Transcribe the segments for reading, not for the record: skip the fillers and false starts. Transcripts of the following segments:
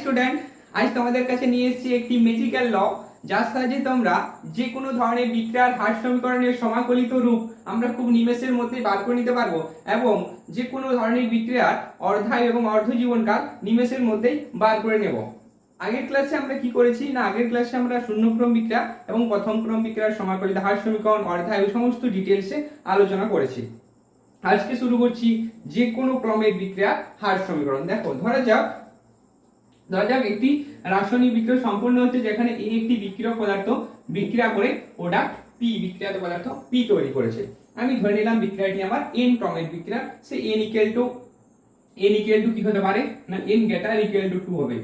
Student, আজ তোমাদের কাছে নিয়ে এসেছি একটি ম্যাজিক্যাল ল, যার সাহায্যে তোমরা যে কোনো ধরনের বিক্রিয়ার হার সমীকরণের সমাকলিত রূপ আমরা খুব নিমেষের মধ্যে বার করে নিতে পারবো এবং যে কোনো ধরনের বিক্রিয়ার অর্ধায়ু এবং অর্ধজীবনকাল নিমেষের মধ্যেই বার করে নেব। আগের ক্লাসে আমরা কি করেছি না, আগের ক্লাসে আমরা শূন্যক্রম বিক্রিয়া এবং প্রথম ক্রম বিক্রিয়ার সমাকলিত হার সমীকরণ, অর্ধায়ু সমস্ত ডিটেলসে আলোচনা করেছি। আজকে শুরু করছি যে কোনো ক্রমের বিক্রিয়া হার সমীকরণ। দেখো, ধরা যাক একটি রাসায়নিক বিক্রিয়া সম্পন্ন হচ্ছে, যেখানে এ একটি বিক্রিয়ক পদার্থ বিক্রিয়া করে প্রোডাক্ট পি, বিক্রিয়াত পদার্থ পি তৈরি করেছে। আমি ধরে নিলাম বিক্রিয়াটি আমার এন ক্রমের বিক্রিয়া। সে এন ইকুয়াল টু কি হতে পারে না, এন গ্রেটার ইকুয়াল টু 2 হবে।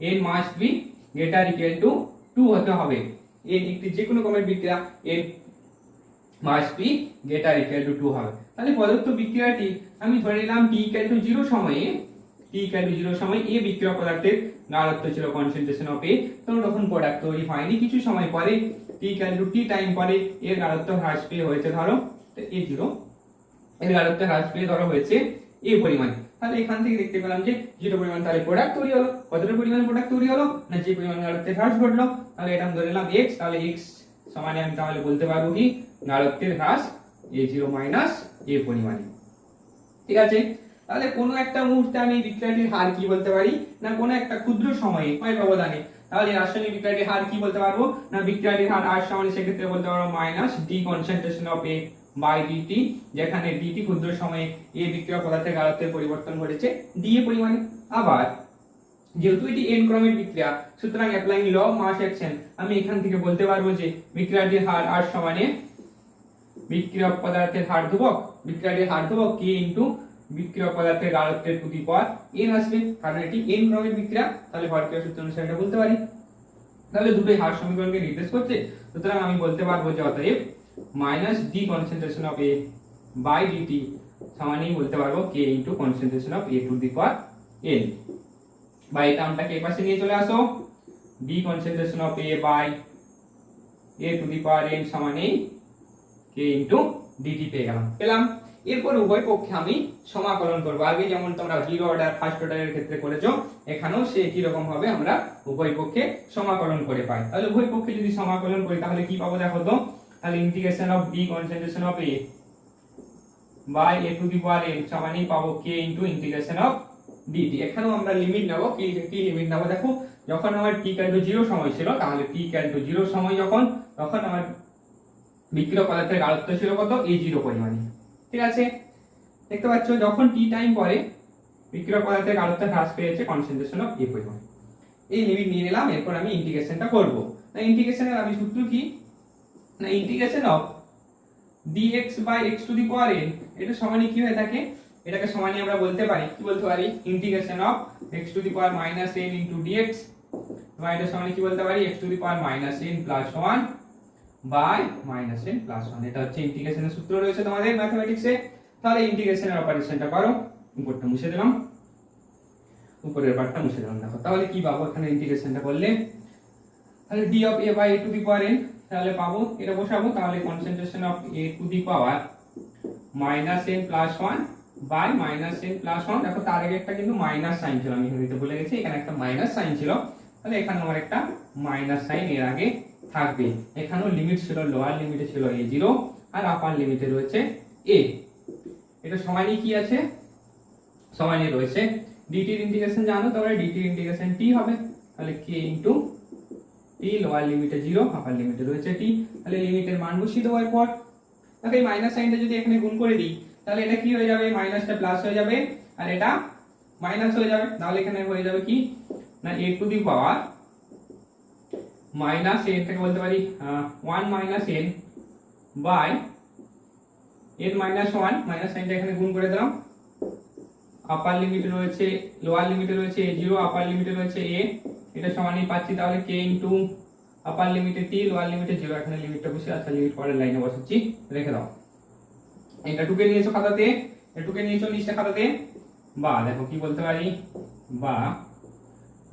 N must be greater equal to 2 হতে হবে। এন একটি যে কোনো ক্রমের বিক্রিয়া N must be greater equal to 2 হবে। তাহলে প্রদত্ত বিক্রিয়াটি আমি ধরে নিলাম টি ইকুয়াল টু 0 সময়ে, এ বিক্রিয়ক পদার্থের গাঢ়ত্ব ছিল কনসেন্ট্রেশন অফ এ। তখন প্রোডাক্ট তৈরি হয়নি। কিছু সময় পরে T equal to tea time পরে এর গাঢ়ত্ব হ্রাস পেয়ে হয়েছে ধরো A0, এর গাঢ়ত্ব হ্রাস পেয়ে ধরো হয়েছে এ পরিমাণ। তাহলে এখান থেকে দেখতে পেলাম যে যেটা পরিমাণ তাহলে প্রোডাক্ট তৈরি হলো, কতটা পরিমাণ প্রোডাক্ট তৈরি হলো না, যে পরিমাণ গাঢ়ত্বের হ্রাস ঘটলো। তাহলে এটা আমি ধরে নিলাম x। তাহলে x সমানে আমি তাহলে বলতে পারবো কি গাঢ়ত্বের হ্রাস A0 মাইনাস এ পরিমাণ। ঠিক আছে, তাহলে কোনো একটা মুহূর্তে আমি বিক্রিয়াটির হার কি বলতে পারি না, কোনো একটা ক্ষুদ্র সময়ে ব্যবধানে তাহলে রাসায়নিক বিক্রিয়াটির হার কি বলতে পারবো না, বিক্রিয়াটির হার আর সমান সেক্ষেত্রে বলতে পারবো minus d concentration of a by dt, যেখানে ডিটি ক্ষুদ্র সময়ে এ বিক্রিয়া পদার্থের গাঢ়ত্বের পরিবর্তন ঘটেছে ডি এ পরিমাণে। আবার যেহেতু এটি এন ক্রমের বিক্রিয়া, সুতরাং applying law of mass action, আমি এখান থেকে বলতে পারবো যে বিক্রিয়াটির হার আর সমানে বিক্রিয়ক পদার্থের হার ধ্রুবক, বিক্রিয়াটির হার ধ্রুবক k ইনটু বিক্রিয়ক পদার্থের গাঢ়ত্বের টু দি পাওয়ার n আসবে, কারণ এটি n ক্রমের বিক্রিয়া। তাহলে ভরক্রিয়া সূত্র অনুসারে এটা বলতে পারি। তাহলে দুটোই হার সমীকরণকে নির্দেশ করছে, সুতরাং আমি বলতে পারবো যে অতএব minus d concentration of a by dt সমানই বলতে পারবো k into concentration of a to the power n। বা এই টার্মটাকে এই পাশে নিয়ে চলে আসো, d concentration of a by a to the power n সমানই k ইনটু ডিটি পেলাম। এরপর উভয় পক্ষে আমি সমাকলন করব। আগে যেমন তোমরা জিরো অর্ডার ফার্স্ট অর্ডারের ক্ষেত্রে করেছো, এখানেও সে একই রকম ভাবে আমরা উভয় পক্ষে সমাকলন করে পাই। তাহলে উভয় পক্ষে যদি সমাকলন করি তাহলে কি পাবো দেখো তো, তাহলে integration of d concentration of a by a to the power n সমানই পাবো k into integration of dt. এখানেও আমরা লিমিট নেব। কি লিমিট নেব দেখো, যখন আমার t ইকুয়াল টু 0 সময় ছিল, তাহলে t ইকুয়াল টু 0 সময় তখন আমার বিক্রিয়ক পদার্থের গাঢ়ত্ব ছিল কত, A0 পরিমাণে। ঠিক আছে, দেখতে পাচ্ছ যখন টি টাইম পরে বিক্রিয়ক পদার্থের গাঢ়ত্ব হ্রাস পেয়েছে কনসেন্ট্রেশন অফ এ পরিমাণ। এই লিমিট নিয়ে নিলাম। এরপর আমি ইন্টিগ্রেশনটা করব। না ইন্টিগ্রেশনের আমি সূত্র কি না, integration of dx by x to the power n, এটা সমানই কি হয়ে থাকে, এটাকে সমানই আমরা বলতে পারি কি বলতে পারি, integration of x to the power minus n into dx, বা এটা সমানই কি বলতে পারি x to the power minus n plus 1 by minus n plus 1। এটা হচ্ছে ইন্টিগ্রেশনের সূত্র রয়েছে তোমাদের ম্যাথমেটিক্সে। তাহলে ইন্টিগ্রেশনের অপারেশনটা করো, উপরটা মুছে দিলাম, উপরের পার্টটা মুছে দিলাম। দেখো তাহলে কি পাবো এখানে ইন্টিগ্রেশনটা করলে, তাহলে d of a by a to the power n, তাহলে পাবো এটা বসাবো, তাহলে concentration of a to the power minus n plus 1 by minus n plus 1। দেখো তার আগে একটা কিন্তু মাইনাস সাইন ছিল, আমি এখানে দিতে ভুলে গেছি, এখানে একটা মাইনাস সাইন ছিল, তাহলে এখানে আমার একটা মাইনাস সাইন এর আগে থাকবে। এখানেও লিমিট ছিল, লোয়ার লিমিটে ছিল a0 আর আপার লিমিটে রয়েছে a। এটা সমানই কি আছে, সমানই রয়েছে dt এর ইন্টিগ্রেশন জানো তোমরা, dt এর ইন্টিগ্রেশন t হবে, তাহলে k ইনটু t, লোয়ার লিমিটে 0 আপার লিমিটে রয়েছে t। তাহলে লিমিটের মান বসিয়ে দেবো। এরপর দেখো এই মাইনাস সাইনটা যদি এখানে গুণ করে দিই তাহলে এটা কি হয়ে যাবে, মাইনাসটা প্লাস হয়ে যাবে আর এটা মাইনাস হয়ে যাবে। তাহলে এখানে হয়ে যাবে কি না, a to the power minus n থেকে বলতে পারি 1 minus n by n minus 1, minus সাইনটা এখানে গুণ করে দিলাম। আপার লিমিটে রয়েছে, লোয়ার লিমিটে রয়েছে a0, আপার লিমিটে রয়েছে a, এটা সমানই পাচ্ছি। তাহলে k ইনটু আপার লিমিটে t, লোয়ার লিমিটে 0, এখানে লিমিটটা বসে, আচ্ছা লিমিট পরের লাইনে বসাচ্ছি, রেখে দাও। এটা টুকে নিয়েছো খাতাতে, এটুকে নিয়েছো নিচে খাতাতে। বা দেখো কি বলতে পারি,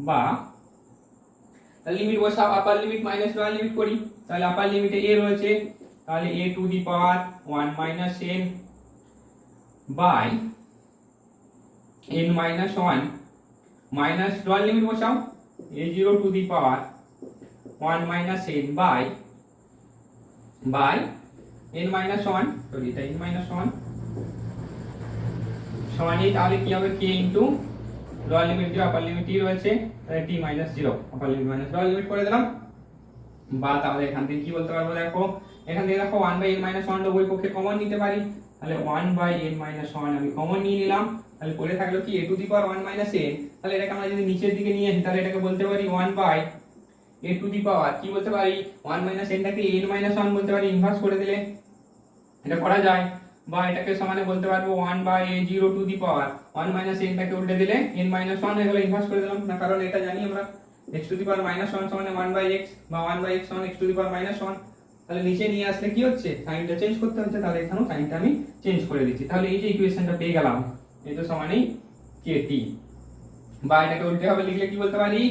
বা তাহলে লিমিট বসাও, upper limit minus lower limit করি। তাহলে আপার লিমিটে a রয়েছে, তাহলে a to the power 1 minus n by n minus 1 minus lower limit বসাও, a0 to the power 1 minus n by n minus 1, sorry এটা n মাইনাস 1 সমান এই, তাহলে কি হবে k into lower limit 0 upper limit t রয়েছে, তাহলে t minus 0 upper limit minus lower limit করে দিলাম। বা তাহলে এখান থেকে কি বলতে পারবো, দেখো এখান থেকে দেখো 1 বাই n মাইনাস 1 উভয় পক্ষে কমন নিতে পারি, তাহলে 1 বাই n মাইনাস 1 আমি কমন নিয়ে নিলাম, তাহলে পড়ে থাকলো কি a to the power 1 minus n। তাহলে এটাকে আমরা যদি নিচের দিকে নিয়ে আসি তাহলে এটাকে বলতে পারি 1 বাই a টু দি পাওয়ার কি বলতে পারি 1 মাইনাস n টাকে n মাইনাস 1 বলতে পারি, ইনভার্স করে দিলে এটা করা যায়। বা এটাকে সমানে বলতে পারবো 1 by a0 to the power 1 minus n টাকে উল্টে দিলে n মাইনাস 1 হয়ে গেল, ইনভার্স করে দিলাম না, কারণ এটা জানি আমরা x to the power minus 1 সমান 1 বাই x বা 1 বাই x সমান x to the power minus 1। তাহলে নিচে নিয়ে আসলে কি হচ্ছে, সাইনটা চেঞ্জ করতে হচ্ছে, তাহলে এখানেও সাইনটা আমি চেঞ্জ করে দিচ্ছি। তাহলে এই যে ইকুয়েশনটা পেয়ে গেলাম, এটা সমানই kt। বা এটাকে উল্টে হবে লিখলে কি বলতে পারি,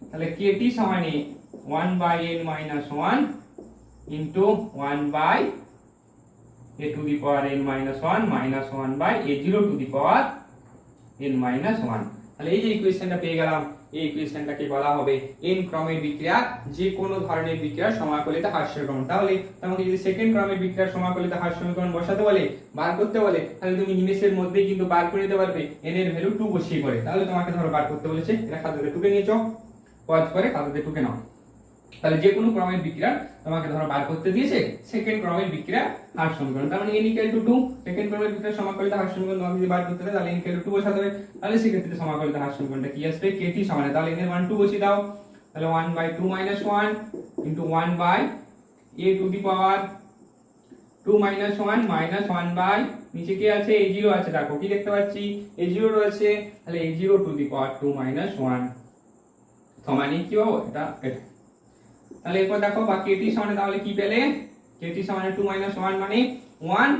তাহলে kt সমানই 1 by n minus 1 into 1 by a to the power n minus 1 minus 1 by a0 to the power n minus 1। তাহলে এই যে ইকুয়েশনটা পেয়ে গেলাম, এই ইকুয়েশনটাকে বলা হবে n ক্রমের বিক্রিয়া যে কোনো ধরনের বিক্রিয়ার সমাকলিত হ্রাস সমীকরণ। তাহলে তোমাকে যদি সেকেন্ড ক্রমের বিক্রিয়ার সমাকলিত হ্রাস সমীকরণ বসাতে বলে, বার করতে বলে, তাহলে তুমি নিমেষের মধ্যেই কিন্তু বার করে নিতে পারবে n এর ভ্যালু 2 বসিয়ে করে। তাহলে তোমাকে ধরো বার করতে বলেছে, এটা খাতাতে টুকে নিয়েছো, পজ করে খাতাতে টুকে নাও। তাহলে যে কোনো ক্রমের বিক্রিয়া তোমাকে ধরো বার করতে দিয়েছে সেকেন্ড ক্রমের বিক্রিয়া হ্রাস সমীকরণ, তার মানে n ইকুয়াল টু 2, সেকেন্ড ক্রমের বিক্রিয়ার সমাকলিত হ্রাস সমীকরণ তোমাকে যদি বার করতে হয় তাহলে n ইকুয়াল টু 2 বসাতে হবে। তাহলে সেই ক্ষেত্রে সমাকলিত হ্রাস সমীকরণটা কি আসবে, kt সমান, তাহলে n এর মান 2 বসিয়ে দাও, তাহলে 1 by 2 minus 1 into 1 by a to the power 2 minus 1 minus 1 by নিচে কি আছে a0 আছে, দেখো কি দেখতে পাচ্ছি a0 রয়েছে, তাহলে a0 to the power 2 minus 1 সমান কি হবে এটা। তাহলে এরপর দেখো বা kt সমান, তাহলে কি পেলে kt সমান 2 মাইনাস 1 মানে 1,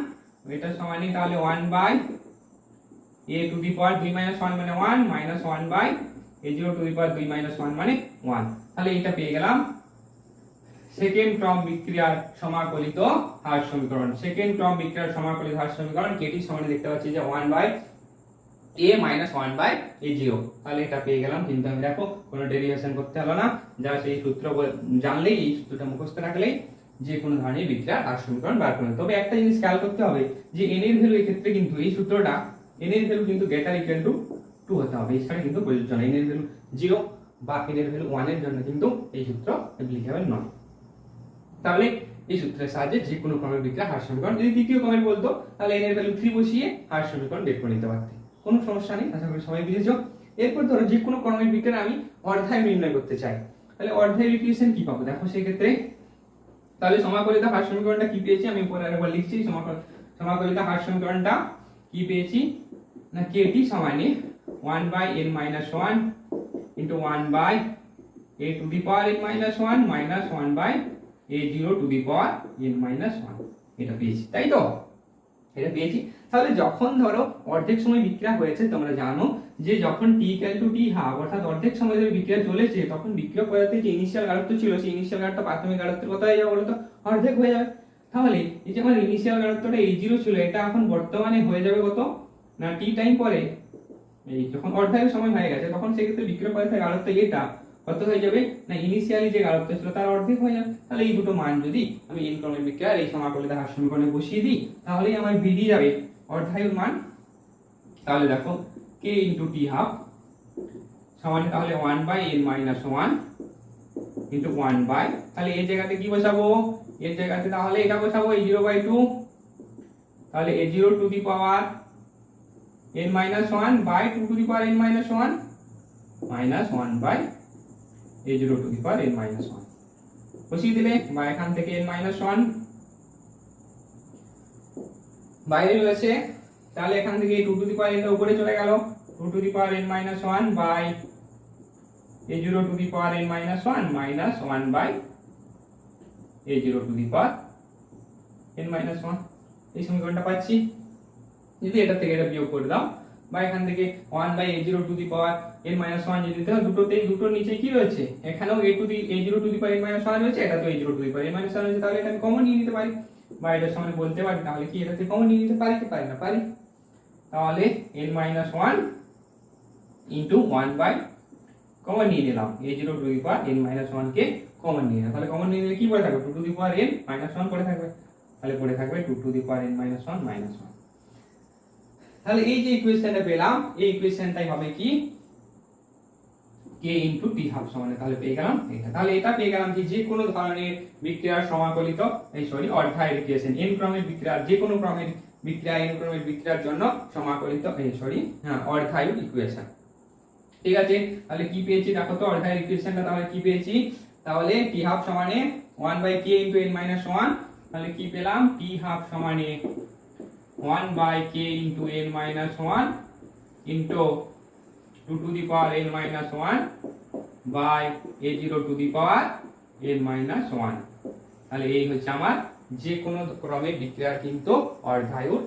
এটা সমান তাহলে 1 by a to the power 2 minus 1 মানে 1 minus 1 by a0 to the power 2 minus 1 মানে 1। তাহলে এটা পেয়ে গেলাম সেকেন্ড ক্রম বিক্রিয়ার সমাকলিত হ্রাস সমীকরণ। সেকেন্ড ক্রম বিক্রিয়ার সমাকলিত হ্রাস সমীকরণ kt সমান দেখতে পাচ্ছি যে 1 by a minus 1 by a0। তাহলে এটা পেয়ে গেলাম, কিন্তু আমি দেখো কোনো ডেরিভেশন করতে হলো না, যা সেই সূত্র জানলেই, এই সূত্রটা মুখস্থ রাখলেই যে কোনো ধরনের বিক্রিয়ার হ্রাস সমীকরণ বার করতে। তবে একটা জিনিস খেয়াল করতে হবে যে n এর ভ্যালু এই ক্ষেত্রে কিন্তু এই সূত্রটা n এর ভ্যালু কিন্তু গ্রেটার ইকুয়াল টু 2 হতে হবে, এছাড়া কিন্তু প্রযোজ্য নয়। n এর ভ্যালু 0 বা n এর ভ্যালু 1 এর জন্য কিন্তু এই সূত্র অ্যাপ্লিকেবল নয়। তাহলে এই সূত্রের সাহায্যে যে কোনো ক্রমের বিক্রিয়া হ্রাস সমীকরণ, যদি দ্বিতীয় ক্রমের বলতো তাহলে n এর ভ্যালু 3 বসিয়ে হ্রাস সমীকরণ বের করে নিতে পারতে, কোনো সমস্যা নেই। আশা করি সবাই বুঝেছো। এরপর ধরো যে কোনো ক্রমের বিক্রিয়া আমি অর্ধায়ু নির্ণয় করতে চাই, তাহলে অর্ধায়ু ইকুয়েশন কি পাবো, দেখো সেই ক্ষেত্রে তাহলে সমাকলিত হ্রাস সমীকরণটা কি পেয়েছি, আমি উপরে আরেকবার লিখছি। সমাকলিত হ্রাস সমীকরণটা কি পেয়েছি না kt সমানে 1 by n minus 1 into 1 by a to the power n minus 1 minus 1 by a0 to the power n minus 1, এটা পেয়েছি, তাই তো এটা পেয়েছি। তাহলে যখন ধরো অর্ধেক সময় বিক্রিয়া হয়েছে, তোমরা জানো যে যখন t equal to t half অর্থাৎ অর্ধেক সময় ধরে বিক্রিয়া চলেছে, তখন বিক্রিয়ক পদার্থের যে ইনিশিয়াল গাঢ়ত্ব ছিল সেই ইনিশিয়াল গাঢ়ত্ব প্রাথমিক গাঢ়ত্বের কত হয়ে যাবে বলো তো, অর্ধেক হয়ে যাবে। তাহলে এই যে আমার ইনিশিয়াল গাঢ়ত্বটা a0 ছিল, এটা এখন বর্তমানে হয়ে যাবে কত না t টাইম পরে, এই যখন অর্ধেক সময় হয়ে গেছে তখন সেই ক্ষেত্রে বিক্রিয়ক পদার্থের গাঢ়ত্ব এটা কত হয়ে যাবে না ইনিশিয়ালি যে গাঢ়ত্ব ছিল তার অর্ধেক হয়ে যাবে। তাহলে এই দুটো মান যদি আমি n ক্রমের বিক্রিয়ার এই সমাকলিত হ্রাস সমীকরণে বসিয়ে দিই, তাহলেই আমার বেরিয়ে যাবে অর্ধায়ুর মান। তাহলে দেখো k ইনটু t হাফ সমান তাহলে 1 by n minus 1 into 1 by, তাহলে এই জায়গাতে কি বসাবো, এর জায়গাতে তাহলে এটা বসাবো a0 বাই 2, তাহলে a0 to the power n minus 1 by 2 to the power n minus 1 minus 1 by a0 to the power n minus 1 বসিয়ে দিলে, বা এখান থেকে n মাইনাস 1 বাইরে রয়েছে, তাহলে এখান থেকে 2 টু দি পাওয়ার n টা উপরে চলে গেল, 2 to the power n minus 1 by a0 to the power n minus 1 minus 1 by a0 to the power n minus 1। এই সমীকরণটা পাচ্ছি। যদি এটা থেকে এটা বিয়োগ করে দাও, বা এখান থেকে 1 by a0 to the power n minus 1 যদি দাও, দুটোর নিচে কি রয়েছে, এখানেও a0 to the power n minus 1 রয়েছে, এটা তো a0 to the power n minus 1 রয়েছে, তাহলে এটা আমি কমন নিয়ে নিতে পারি, বা এটার সমান বলতে পারি। তাহলে কি এটাতে কমন নিয়ে নিতে পারি কি পারি না, পারি। তাহলে n minus 1 into 1 by common নিয়ে নিলাম a0 to the power n minus 1 কে কমন নিয়ে নিলাম, তাহলে কমন নিয়ে নিলে কি পড়ে থাকবে 2 to the power n minus 1 পড়ে থাকবে, তাহলে পড়ে থাকবে 2 to the power n minus 1 minus 1। তাহলে এই যে ইকুয়েশনটা পেলাম এই ইকুয়েশনটাই হবে কি k ইনটু t হাফ সমান, তাহলে পেয়ে গেলাম এটা। তাহলে এটা পেয়ে গেলাম যে যে কোনো ধরনের বিক্রিয়ার সমাকলিত অর্ধায়ের ইকুয়েশন, n ক্রমের বিক্রিয়ার যে কোনো ক্রমের বিক্রিয়া n ক্রমের বিক্রিয়ার জন্য সমাকলিত অর্ধায়ু ইকুয়েশন। ঠিক আছে, তাহলে কি পেয়েছি দেখো তো অর্ধায়ু ইকুয়েশনটা, তাহলে কি পেয়েছি, তাহলে t হাফ সমানে 1/k ইনটু n মাইনাস 1, তাহলে কি পেলাম t হাফ সমানে 1/k into n minus 1 into 2 to the power n minus 1 by a0 to the power n minus 1। তাহলে এই হচ্ছে আমার যে কোনো ক্রমের বিক্রিয়ার কিন্তু অর্ধায়ুর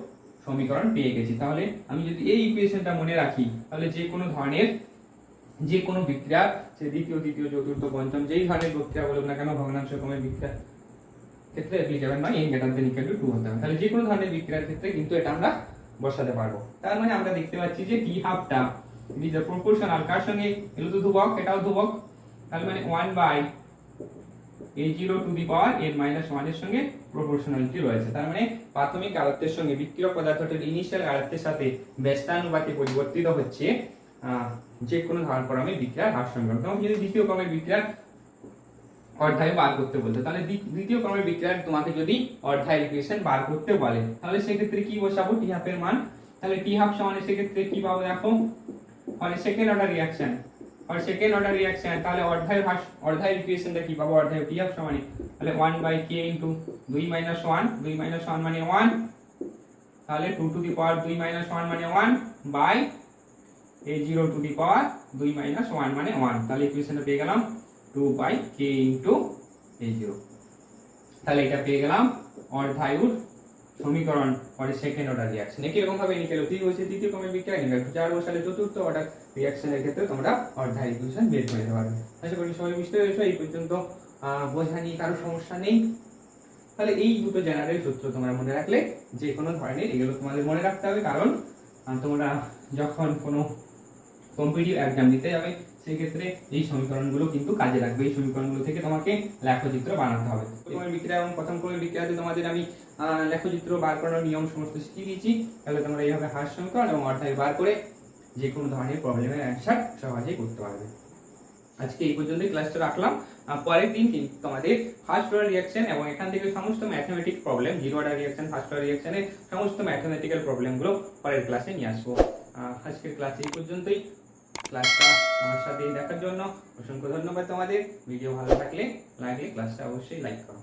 সমীকরণ পেয়ে গেছি। তাহলে আমি যদি এই ইকুয়েশনটা মনে রাখি, তাহলে যে কোনো ধরনের যে কোনো বিক্রিয়া, সে দ্বিতীয় তৃতীয় চতুর্থ পঞ্চম যেই ধরনের বিক্রিয়া বলুক না কেন ভগ্নাংশ ক্রমের বিক্রিয়া ক্ষেত্রে অ্যাপ্লিকেবল নয় n greater than equal to 2 হতে হবে। তাহলে যে কোনো ধরনের বিক্রিয়ার ক্ষেত্রে কিন্তু এটা আমরা বসাতে পারবো। তার মানে আমরা দেখতে পাচ্ছি যে t হাফটা ইট ইজ প্রপোর্শনাল কার সঙ্গে, এগুলো তো ধ্রুবক এটাও ধ্রুবক, তাহলে মানে 1/a0 two the power n minus 1 এর সঙ্গে প্রপোর্শনালিটি রয়েছে। তার মানে প্রাথমিক আয়ত্তের সঙ্গে বিক্রিয়ক পদার্থটির ইনিশিয়াল আয়ত্তের সাথে ব্যস্তানুপাতে পরিবর্তিত হচ্ছে যে কোনো ধরনের ক্রমের বিক্রিয়ার হার সমীকরণ। তোমাকে যদি দ্বিতীয় ক্রমের বিক্রিয়ার অর্ধায়ু বার করতে বলতে, তাহলে দ্বিতীয় ক্রমের বিক্রিয়ার তোমাকে যদি অর্ধায়ু ইকুয়েশন বার করতে বলে, তাহলে সেক্ষেত্রে কি বসাবো t হাফ এর মান, তাহলে t হাফ সমান সেক্ষেত্রে কি পাবো দেখো, ফর সেকেন্ড অর্ডার রিঅ্যাকশন, তাহলে অর্ধায়ু ইকুয়েশনটা কি পাবো, অর্ধায়ু t হাফ সমান তাহলে 1/k ইনটু 2 মাইনাস 1, 2 মাইনাস 1 মানে 1, তাহলে 2 টু দি পাওয়ার 2 মাইনাস 1 মানে 1 by a0 to the power 2 minus 1 মানে 1, তাহলে ইকুয়েশনটা পেয়ে গেলাম 2/k ইনটু a0। তাহলে এটা পেয়ে গেলাম অর্ধায়ুর সমীকরণ ফর সেকেন্ড অর্ডার রিঅ্যাকশন। একই রকম ভাবে নিকেল ঠিক হয়েছে তৃতীয় ক্রমের বিক্রিয়া, নিকেল 4 বসালে চতুর্থ অর্ডার রিঅ্যাকশনের ক্ষেত্রে তোমরা অর্ধায়ু ইকুয়েশন বের করে নিতে পারবে। আশা করি সবাই বুঝতে পেরেছো, এই পর্যন্ত বোঝা নিয়ে কারো সমস্যা নেই। তাহলে এই দুটো জেনারেল সূত্র তোমরা মনে রাখলে যে কোনো ধরনের এগুলো তোমাদের মনে রাখতে হবে, কারণ তোমরা যখন কোনো কম্পিটিটিভ এক্সাম দিতে যাবে সেই ক্ষেত্রে এই সমীকরণগুলো কিন্তু কাজে লাগবে। এই সমীকরণগুলো থেকে তোমাকে লেখচিত্র বানাতে হবে। প্রথম বিক্রিয়া এবং প্রথম ক্রমের বিক্রিয়াতে তোমাদের আমি লেখচিত্র বার করানোর নিয়ম সমস্ত শিখিয়ে দিয়েছি। তাহলে তোমরা এইভাবে হার সমীকরণ এবং অর্ধায়ু বার করে যে কোনো ধরনের প্রবলেমের অ্যানসার সহজেই করতে পারবে। আজকে এই পর্যন্তই ক্লাসটা রাখলাম। পরের দিন কিন্তু তোমাদের ফার্স্ট অর্ডার রিঅ্যাকশন এবং এখান থেকে সমস্ত mathematic problem, zero order reaction, first order রিঅ্যাকশনের সমস্ত ম্যাথমেটিক্যাল প্রবলেমগুলো পরের ক্লাসে নিয়ে আসবো। আজকের ক্লাস এই পর্যন্তই। ক্লাসটা আমার সাথে দেখার জন্য অসংখ্য ধন্যবাদ তোমাদের। ভিডিও ভালো লাগলে ক্লাসটা অবশ্যই লাইক করো।